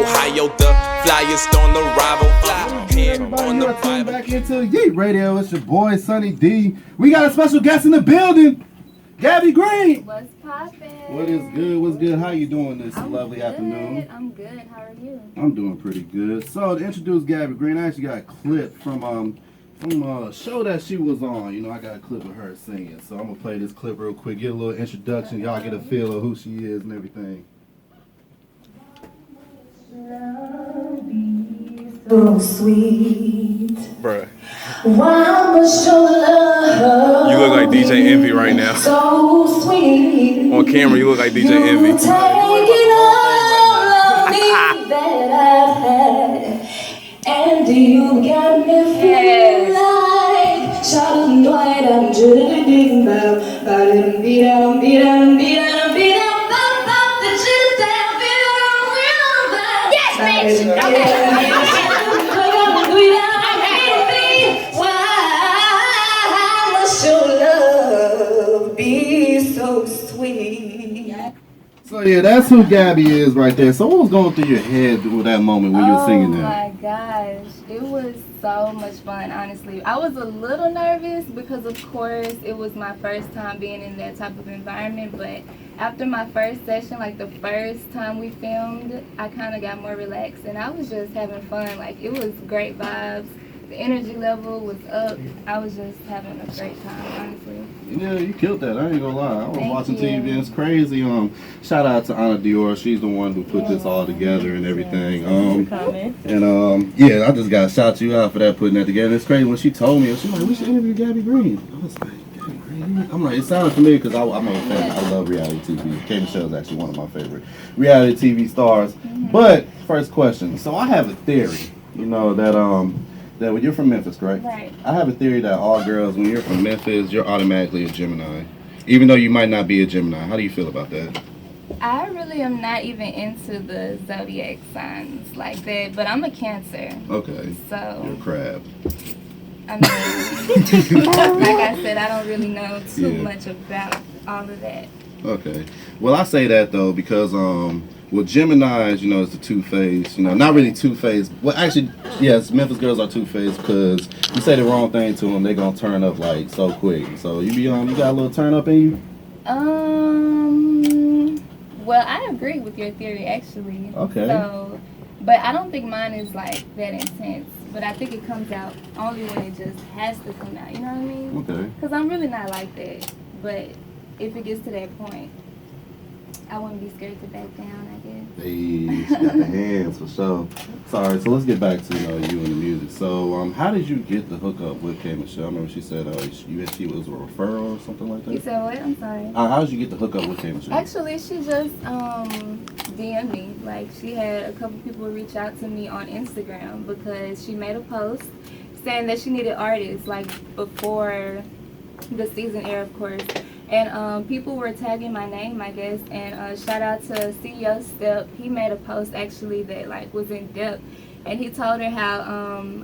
Ohio, the flyest on the rival. Everybody, you are tuned back into Yee Radio. It's your boy Sonny D. We got a special guest in the building, Gabby Green. What's poppin'? What is good? What's good? How you doing this lovely good. afternoon? I'm good. How are you? I'm doing pretty good. So to introduce Gabby Green, I actually got a clip from a show that she was on. You know, I got a clip of her singing. So I'm gonna play this clip real quick, get a little introduction. Y'all get a feel of who she is and everything. So sweet. Bruh. Why must your love You look like DJ Envy right now. so sweet? On camera, you look like DJ Envy. Taking all of me that I've had, and you got me feeling like Charlotte White. I'm just thinking about beat down. Yes, bitch! Okay. So yeah, that's who Gabby is right there. So what was going through your head with that moment when you were singing Oh that? my gosh, it was so much fun, honestly. I was a little nervous because of course it was my first time being in that type of environment, but after my first session, like the first time we filmed, I kind of got more relaxed and I was just having fun. Like it was great vibes. The energy level was up. I was just having a great time, honestly. Yeah, you killed that. I ain't gonna lie. I was Thank watching you. TV and it's crazy. Shout out to Anna Dior. She's the one who put this all together and everything. Yeah, I just gotta shout you out for that, putting that together. It's crazy when she told me. She was like, "We should interview Gabby Green." I was like, "Gabby Green?" I'm like, it sounded familiar because I'm a fan. I love reality TV. K Michelle's actually one of my favorite reality TV stars. But first question. So I have a theory. You know that that when you're from Memphis, correct? Right. I have a theory that all girls, when you're from Memphis, you're automatically a Gemini. Even though you might not be a Gemini. How do you feel about that? I really am not even into the zodiac signs like that, but I'm a Cancer. Okay. So, You're a crab. I mean, like I said, I don't really know too much about all of that. Okay. Well, I say that though because with Geminis, you know, it's the two-faced. You know, not really two-faced. Well, actually, yes, Memphis girls are two-faced because you say the wrong thing to them, they're gonna turn up like so quick. So you got a little turn up in you. Well, I agree with your theory actually. Okay. So, but I don't think mine is like that intense. But I think it comes out only when it just has to come out. You know what I mean? Okay. Because I'm really not like that. But if it gets to that point, I wouldn't be scared to back down, I guess. Hey, she got the hands for sure. Sorry, so let's get back to you and the music. So, how did you get the hookup with K Michelle? I remember she said she was a referral or something like that. You said what? I'm sorry. How did you get the hookup with K Michelle? Actually, she just DM'd me. Like, she had a couple people reach out to me on Instagram because she made a post saying that she needed artists, like, before the season air, of course. And people were tagging my name, I guess. And shout out to CEO Step. He made a post actually that like was in depth, and he told her how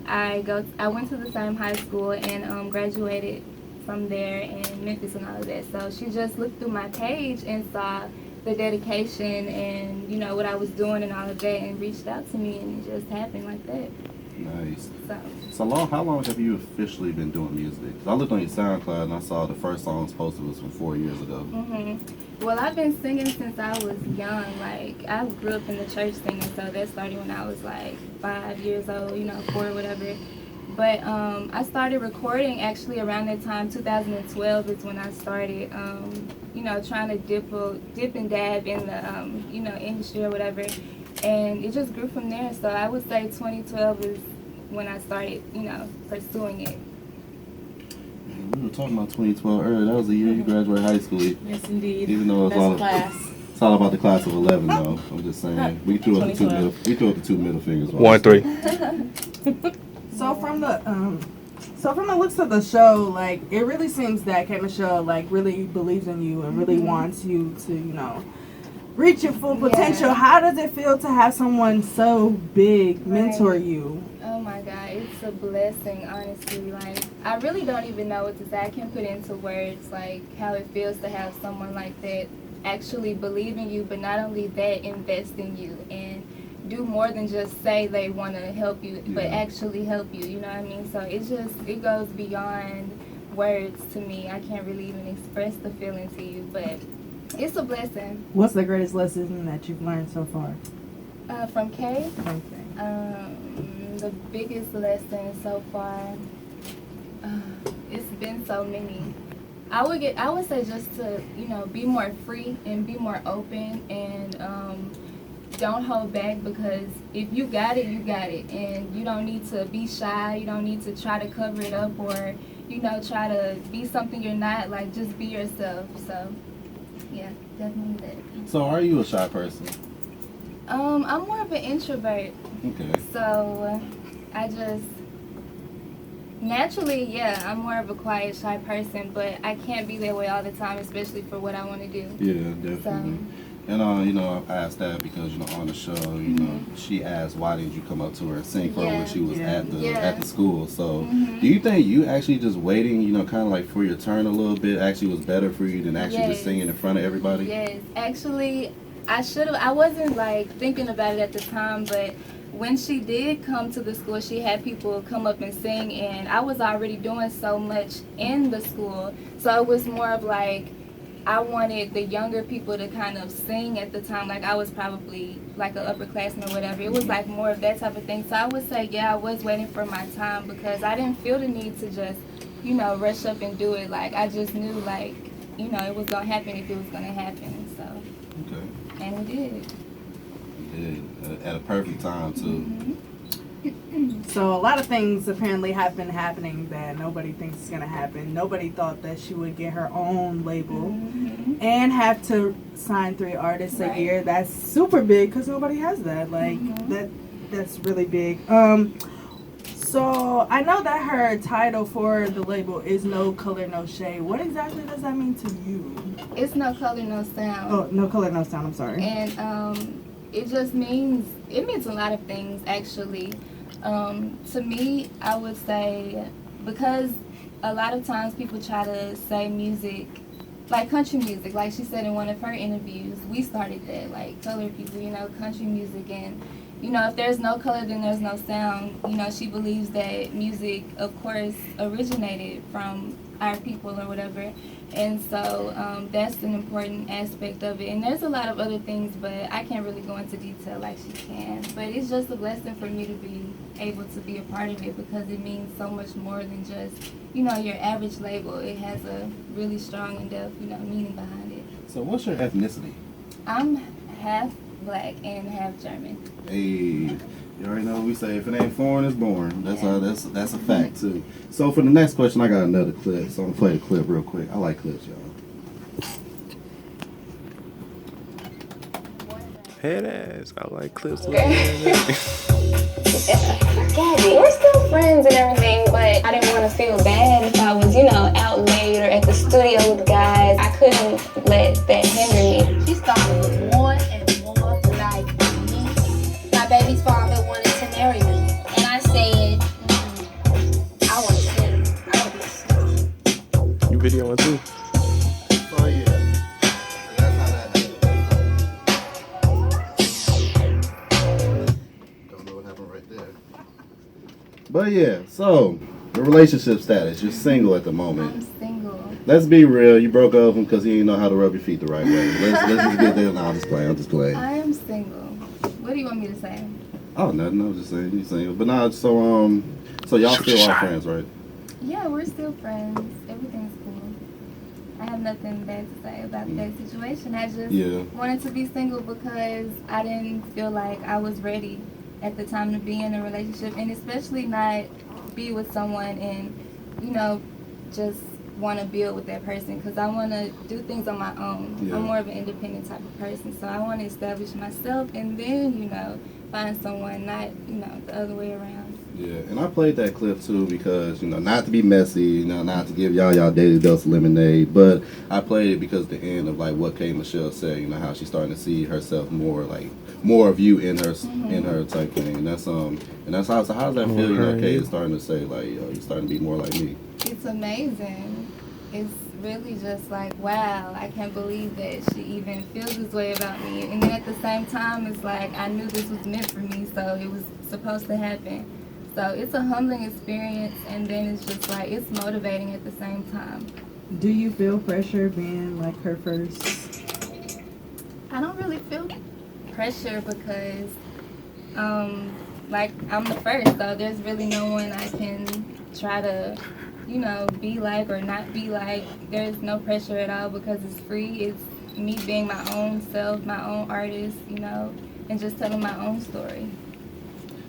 I went to the same high school and graduated from there in Memphis and all of that. So she just looked through my page and saw the dedication and you know what I was doing and all of that, and reached out to me, and it just happened like that. Nice. So how long have you officially been doing music? 'Cause I looked on your SoundCloud and I saw the first songs posted was from 4 years ago. Well, I've been singing since I was young. Like, I grew up in the church singing, so that started when I was like 5 years old, you know, 4 or whatever. But I started recording actually around that time, 2012 is when I started, you know, trying to dip and dab in the, you know, industry or whatever. And it just grew from there. So I would say 2012 is when I started, you know, pursuing it. We were talking about 2012 earlier. That was the year you graduated high school. Yes, indeed. Even though it's all about the class of 11, though. I'm just saying. We threw up the two middle fingers. 1 3. So from the looks of the show, like it really seems that K Michelle like really believes in you and really wants you to, you know, reach your full potential. Yeah. How does it feel to have someone so big mentor you? Oh my God, it's a blessing, honestly. Like, I really don't even know what to say. I can't put into words like how it feels to have someone like that actually believe in you, but not only that, invest in you and do more than just say they want to help you, but actually help you, you know what I mean? So it goes beyond words to me. I can't really even express the feeling to you, but it's a blessing. What's the greatest lesson that you've learned so far? From Kay? Okay. The biggest lesson so far, it's been so many. I would say just to, be more free and be more open and don't hold back, because if you got it, you got it. And you don't need to be shy. You don't need to try to cover it up or, try to be something you're not. Like, just be yourself. So, yeah, definitely that. So are you a shy person? I'm more of an introvert. Okay. So, I just... Naturally, yeah, I'm more of a quiet, shy person, but I can't be that way all the time, especially for what I want to do. Yeah, definitely. And I asked that because on the show, she asked why didn't you come up to her and sing for her when she was at the school. So, do you think you actually just waiting, kind of like for your turn a little bit, actually was better for you than actually just singing in front of everybody? Yes, actually, I wasn't like thinking about it at the time, but when she did come to the school, she had people come up and sing, and I was already doing so much in the school, so it was more of like I wanted the younger people to kind of sing at the time. Like, I was probably like an upperclassman or whatever. It was like more of that type of thing. So I would say, yeah, I was waiting for my time, because I didn't feel the need to just, rush up and do it. Like, I just knew, like, it was going to happen if it was going to happen. So, Okay. And it did. At a perfect time too. So a lot of things apparently have been happening that nobody thinks is gonna happen. Nobody thought that she would get her own label and have to sign 3 artists a year. That's super big because nobody has that. Like that's really big. So I know that her title for the label is No Color, No Shade. What exactly does that mean to you? It's No Color, No Sound. Oh, No Color, No Sound. I'm sorry. And it just means a lot of things, actually. To me, I would say, because a lot of times people try to say music, like country music, like she said in one of her interviews, we started that, like colored people, country music, and if there's no color, then there's no sound. She believes that music, of course, originated from our people or whatever. And so that's an important aspect of it. And there's a lot of other things, but I can't really go into detail like she can. But it's just a blessing for me to be able to be a part of it, because it means so much more than just, your average label. It has a really strong and depth, meaning behind it. So what's your ethnicity? I'm half black and half German. Hey, you already know what we say, if it ain't foreign, it's born. That's a fact too. So for the next question, I got another clip. So I'm gonna play the clip real quick. I like clips, y'all. Head ass. I like clips. Gabby, we're still friends and everything, but I didn't want to feel bad if I was, out late or at the studio with guys. I couldn't let that hinder me. She started more and more like me. My baby's father wanted to marry me, and I said, I want to sing. I want to be a singer. You videoing too? Oh yeah. That's how that happened. Don't know what happened right there. But yeah, so the relationship status, you're single at the moment. I'm single. Let's be real, you broke up because you didn't know how to rub your feet the right way. Let's just get there. No, I'm just playing. I am single. What do you want me to say? Oh, nothing. I was just saying you're single. But nah, so y'all still are friends, right? Yeah, we're still friends. Everything's cool. I have nothing bad to say about that situation. I just wanted to be single because I didn't feel like I was ready at the time to be in a relationship, and especially not be with someone and, just want to build with that person, because I want to do things on my own. I'm more of an independent type of person, so I want to establish myself and then, find someone, not, the other way around. Yeah, and I played that clip too because, not to be messy, not to give y'all daily dose of lemonade, but I played it because the end of like what K Michelle said, how she's starting to see herself more of you in her type thing, and that's how. So how does that feel? K is starting to say like, you're starting to be more like me. It's amazing. It's really just like, wow, I can't believe that she even feels this way about me. And then at the same time, it's like I knew this was meant for me, so it was supposed to happen. So it's a humbling experience, and then it's just like it's motivating at the same time. Do you feel pressure being like her first? I don't really feel pressure because, like, I'm the first, so there's really no one I can try to, you know, be like or not be like. There's no pressure at all because it's free. It's me being my own self, my own artist, you know, and just telling my own story.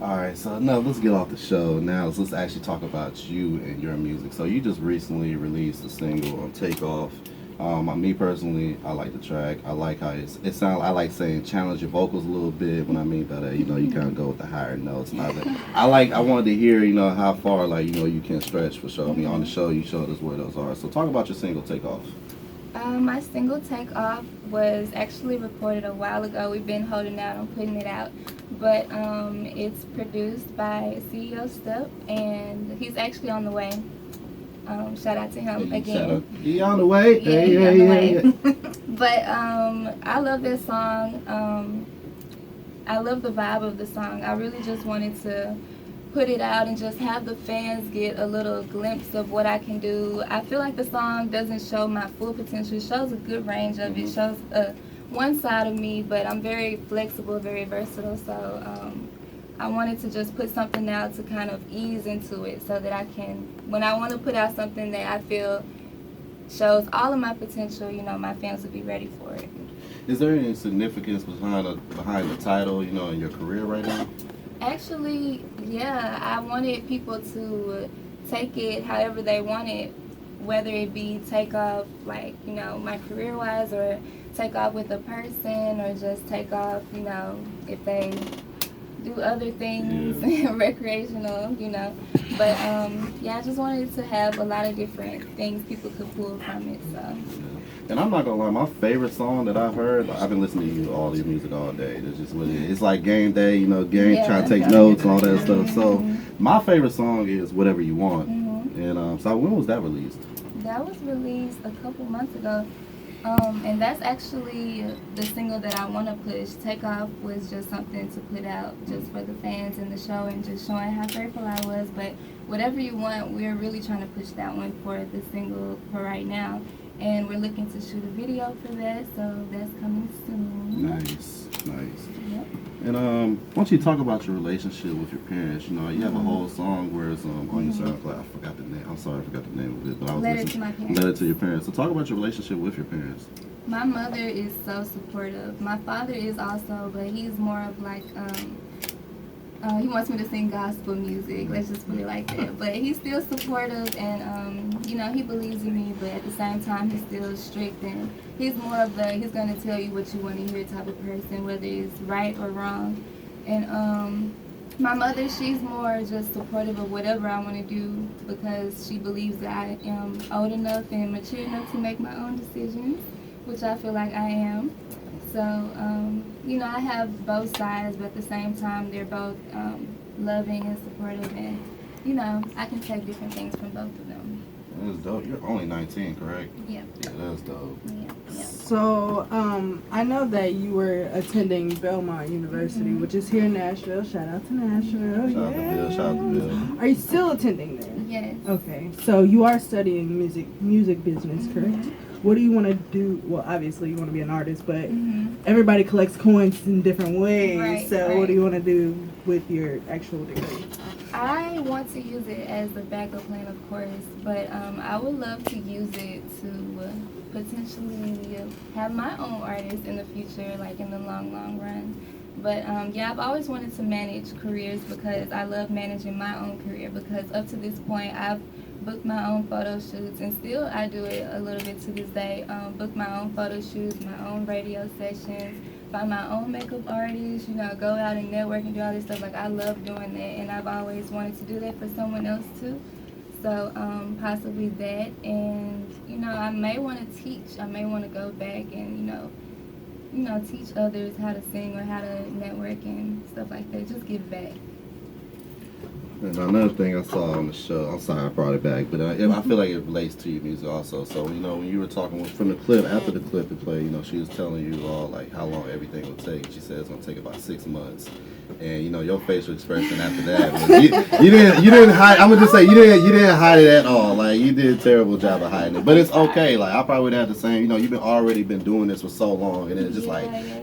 All right, so now let's get off the show. Now let's actually talk about you and your music. So you just recently released a single on Takeoff. Me personally, I like the track. I like how it sounds. I like saying challenge your vocals a little bit. What I mean by that, you know, you kind of go with the higher notes. And I wanted to hear, you know, how far, like, you know, you can stretch for sure. I mean, on the show, you showed us where those are. So talk about your single Takeoff. My single Takeoff was actually recorded a while ago. We've been holding out on putting it out. But it's produced by CEO Step, and he's actually on the way. Shout out to him again. Shout out. He on the way. Yeah, Hey, he hey, on the hey, way. hey. But I love this song. I love the vibe of the song. I really just wanted to put it out and just have the fans get a little glimpse of what I can do. I feel like the song doesn't show my full potential. It shows a good range of it. It shows one side of me, but I'm very flexible, very versatile. So I wanted to just put something out to kind of ease into it so that I can, when I want to put out something that I feel shows all of my potential, you know, my fans will be ready for it. Is there any significance behind the title, you know, in your career right now? Actually, yeah, I wanted people to take it however they want it, whether it be take off, like, you know, my career-wise, or take off with a person, or just take off, you know, if they do other things, recreational, you know. But, yeah, I just wanted to have a lot of different things people could pull from it, so. And I'm not gonna lie, my favorite song that I've heard, I've been listening to your music all day. It's just what it is. It's like game day, you know, trying to take notes and all that stuff. So my favorite song is Whatever You Want. And so when was that released? That was released a couple months ago. And that's actually the single that I want to push. Takeoff was just something to put out just for the fans in the show and just showing how grateful I was. But Whatever You Want, we're really trying to push that one for the single for right now. And we're looking to shoot a video for that, so that's coming soon. Nice. Yep. And why don't you talk about your relationship with your parents? You know, you have a whole song where it's on your SoundCloud. I forgot the name. I'm sorry, I forgot the name of it. But I was Letter listening. to My Parents. Letter to your parents. So talk about your relationship with your parents. My mother is so supportive. My father is also, but he's more of like, he wants me to sing gospel music. Let's just put it like that. But he's still supportive, and you know, he believes in me. But at the same time, he's still strict, and he's more of the he's gonna tell you what you want to hear type of person, whether it's right or wrong. And my mother, she's more just supportive of whatever I want to do because she believes that I am old enough and mature enough to make my own decisions, which I feel like I am. So, you know, I have both sides, but at the same time, they're both loving and supportive, and, you know, I can take different things from both of them. That's dope. You're only 19, correct? Yeah. Yeah, that's dope. Yeah. So, I know that you were attending Belmont University, which is here in Nashville. Shout out to Nashville. Shout out to Bill. Shout out to Bill. Are you still attending there? Yes. Okay, so you are studying music business, correct? What do you want to do? Well, obviously you want to be an artist, but everybody collects coins in different ways. Right, so right. what do you want to do with your actual degree? I want to use it as a backup plan, of course, but I would love to use it to potentially have my own artist in the future, like in the long run. But yeah, I've always wanted to manage careers because I love managing my own career, because up to this point I've booked my own photo shoots, and still I do it a little bit to this day. Book my own photo shoots, my own radio sessions, find my own makeup artist, you know, go out and network and do all this stuff. Like, I love doing that, and I've always wanted to do that for someone else too. So possibly that, and you know, I may want to teach. I may want to go back and you know, teach others how to sing or how to network and stuff like that. Just give back. And another thing I saw on the show, I'm sorry I brought it back, but I feel like it relates to your music also. So, you know, when you were talking from the clip, after the clip had played, you know, she was telling you all, like, how long everything would take. She said it's going to take about 6 months. And, you know, your facial expression after that was, you didn't hide, I'm going to just say, you didn't hide it at all. Like, you did a terrible job of hiding it. But it's okay. Like, I probably would have the same, you know, you've already been doing this for so long. And it's just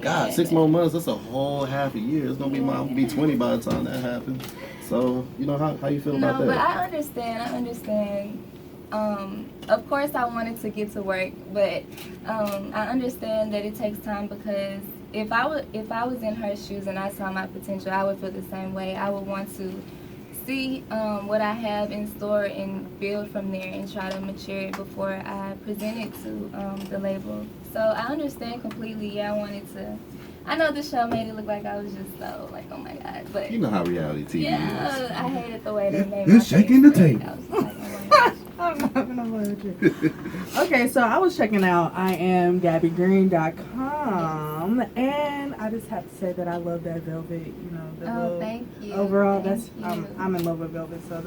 God, 6 more months, that's a whole half a year. It's going to be 20 by the time that happens. So, you know, how you feel about that? But I understand. Of course I wanted to get to work, but I understand that it takes time, because if I was in her shoes and I saw my potential, I would feel the same way. I would want to see what I have in store and build from there and try to mature it before I present it to the label. So I understand completely. Yeah, I know the show made it look like I was just so, like, oh my God. But you know how reality TV is. I hated the way they made You're shaking the tape. I was like, oh my gosh. I'm not gonna let you. Okay, so I was checking out IamGabbyGreen.com, and I just have to say that I love that Velvet. You know, the little, thank you. Overall, Thank that's you. I'm in love with Velvet, so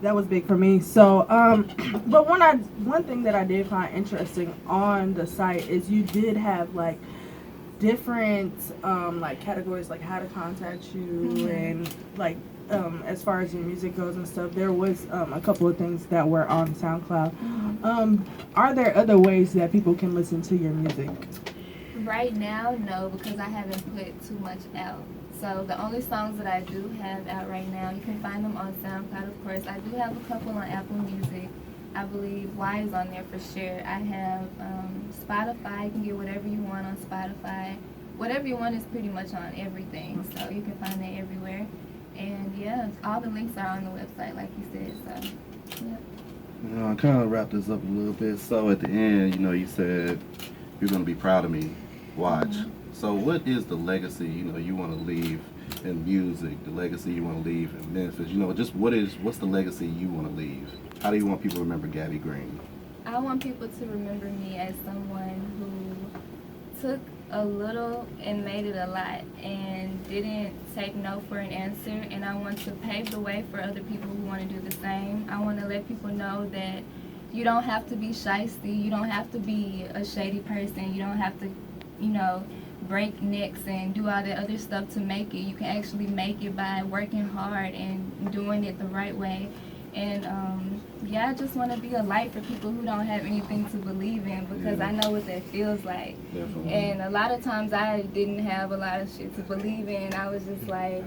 that was big for me. So, but one thing that I did find interesting on the site is you did have like different like categories, like how to contact you and like. As far as your music goes and stuff, there was a couple of things that were on SoundCloud. Are there other ways that people can listen to your music? Right now, no, because I haven't put too much out. So the only songs that I do have out right now, you can find them on SoundCloud, of course. I do have a couple on Apple Music. I believe Y is on there for sure. I have Spotify. You can get whatever you want on Spotify. Whatever you want is pretty much on everything, so you can find that everywhere. And yeah, all the links are on the website, like you said. So, yeah. You know, I kind of wrap this up a little bit. So at the end, you know, you said you're going to be proud of me. Watch. So what is the legacy, you know, you want to leave in music? The legacy you want to leave in Memphis? You know, just what's the legacy you want to leave? How do you want people to remember Gabby Green? I want people to remember me as someone who took a little and made it a lot and didn't take no for an answer, and I want to pave the way for other people who want to do the same. I want to let people know that you don't have to be shysty, you don't have to be a shady person, you don't have to, you know, break necks and do all that other stuff to make it. You can actually make it by working hard and doing it the right way. And yeah, I just want to be a light for people who don't have anything to believe in, because I know what that feels like. Definitely. And a lot of times I didn't have a lot of shit to believe in. I was just like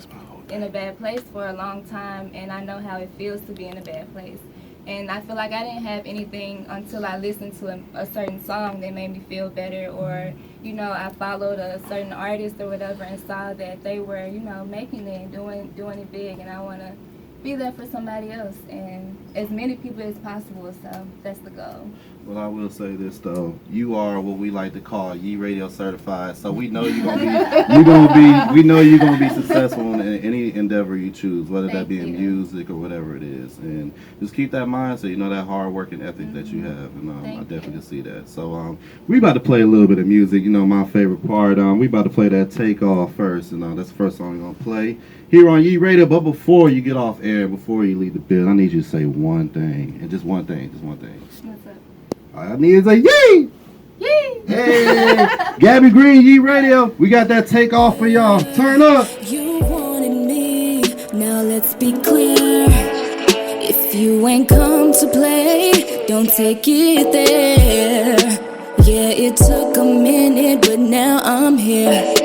in a bad place for a long time, and I know how it feels to be in a bad place. And I feel like I didn't have anything until I listened to a certain song that made me feel better, or, you know, I followed a certain artist or whatever and saw that they were, you know, making it and doing it big, and I want to be there for somebody else and as many people as possible. So that's the goal. Well, I will say this though, you are what we like to call Yee Radio certified. So we know you're gonna be successful in any endeavor you choose, whether that be in music or whatever it is. And just keep that mindset, you know, that hard working ethic that you have. And I definitely see that. So we about to play a little bit of music. You know, my favorite part. We about to play that Take Off first, and that's the first song we're gonna play here on Yee Radio. But before you get off air, before you leave the building, I need you to say one thing, and just one thing. What's up? All I need is a Yee! Yee! Hey! Gabby Green, Yee Radio. We got that Take Off for y'all. Turn up! You wanted me, now let's be clear. If you ain't come to play, don't take it there. Yeah, it took a minute, but now I'm here.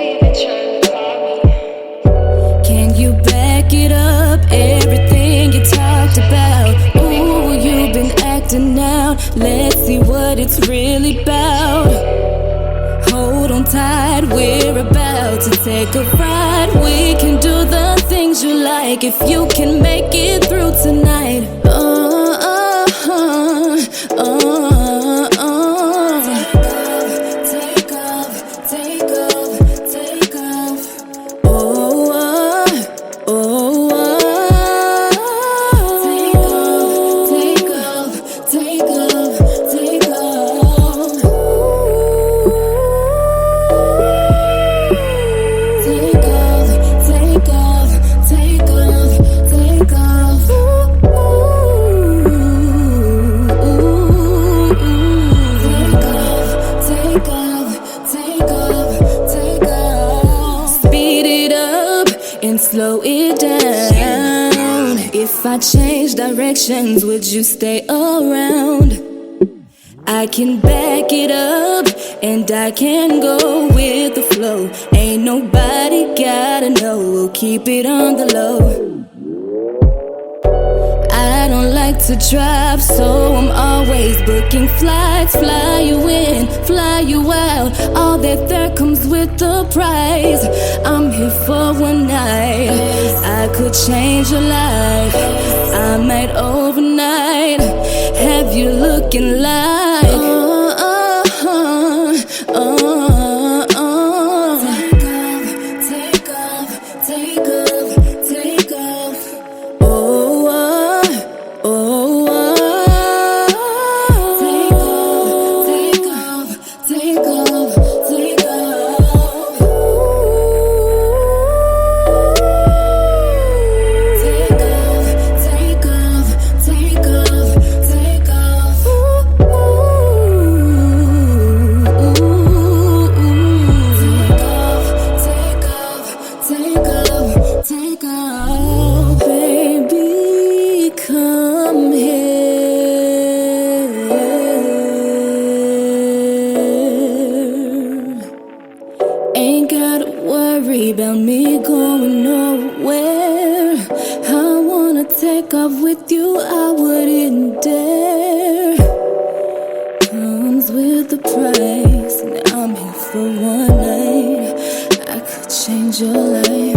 Can you back it up, everything you talked about? Ooh, you've been acting out. Let's see what it's really about. Hold on tight, we're about to take a ride. We can do the things you like if you can make it through tonight. Take off, take off, take off. Take off, take off, take off. Take off, take off, take off, take can slow it down. If I change directions, would you stay around? I can back it up and I can go with the flow. Ain't nobody gotta know, we'll keep it on the low. I don't like to drive, so I'm always booking flights. Fly you in, fly you out, all that there comes with the price. I'm here for one night, I could change your life. I might overnight have you looking like Take off, take off, take off. Take off, baby, come here. Ain't gotta worry about me going nowhere. I wanna take off with you, I wouldn't dare. Comes with the price, and I'm here for one night. I could change your life.